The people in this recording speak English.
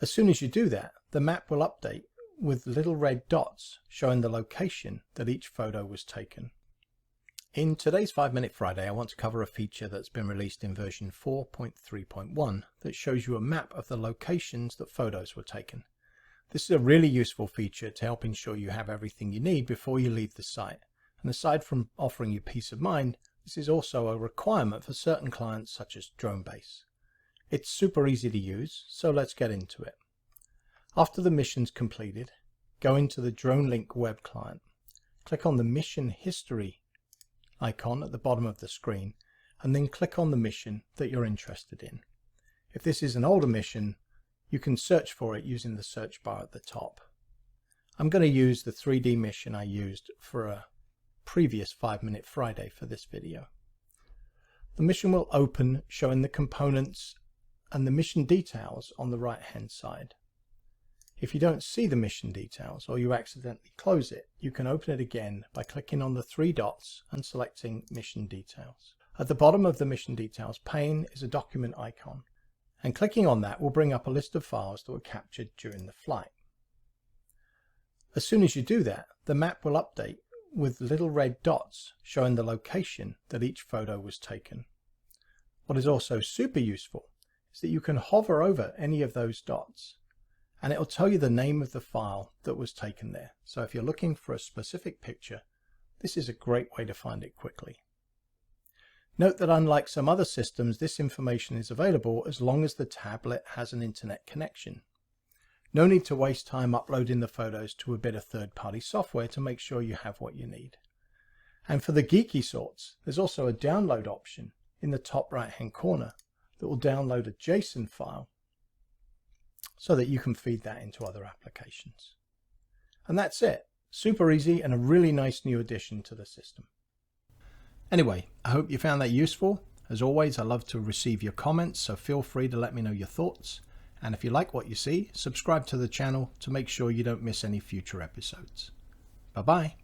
As soon as you do that, the map will update with little red dots showing the location that each photo was taken. In today's 5-Minute Friday, I want to cover a feature that's been released in version 4.3.1 that shows you a map of the locations that photos were taken. This is a really useful feature to help ensure you have everything you need before you leave the site. And aside from offering you peace of mind, this is also a requirement for certain clients such as Dronebase. It's super easy to use, so let's get into it. After the mission's completed, go into the Dronelink web client. Click on the mission history icon at the bottom of the screen and then click on the mission that you're interested in. If this is an older mission, you can search for it using the search bar at the top. I'm going to use the 3D mission I used for a previous 5-Minute Friday for this video. The mission will open showing the components and the mission details on the right hand side. If you don't see the mission details or you accidentally close it, you can open it again by clicking on the 3 dots and selecting mission details. At the bottom of the mission details pane is a document icon, and clicking on that will bring up a list of files that were captured during the flight. As soon as you do that, the map will update with little red dots showing the location that each photo was taken. What is also super useful is that you can hover over any of those dots and it will tell you the name of the file that was taken there. So if you're looking for a specific picture, this is a great way to find it quickly. Note that unlike some other systems, this information is available as long as the tablet has an internet connection. No need to waste time uploading the photos to a bit of third-party software to make sure you have what you need. And for the geeky sorts, there's also a download option in the top right-hand corner that will download a JSON file so that you can feed that into other applications. And that's it. Super easy and a really nice new addition to the system. Anyway, I hope you found that useful. As always, I love to receive your comments, so feel free to let me know your thoughts. And if you like what you see, subscribe to the channel to make sure you don't miss any future episodes. Bye-bye.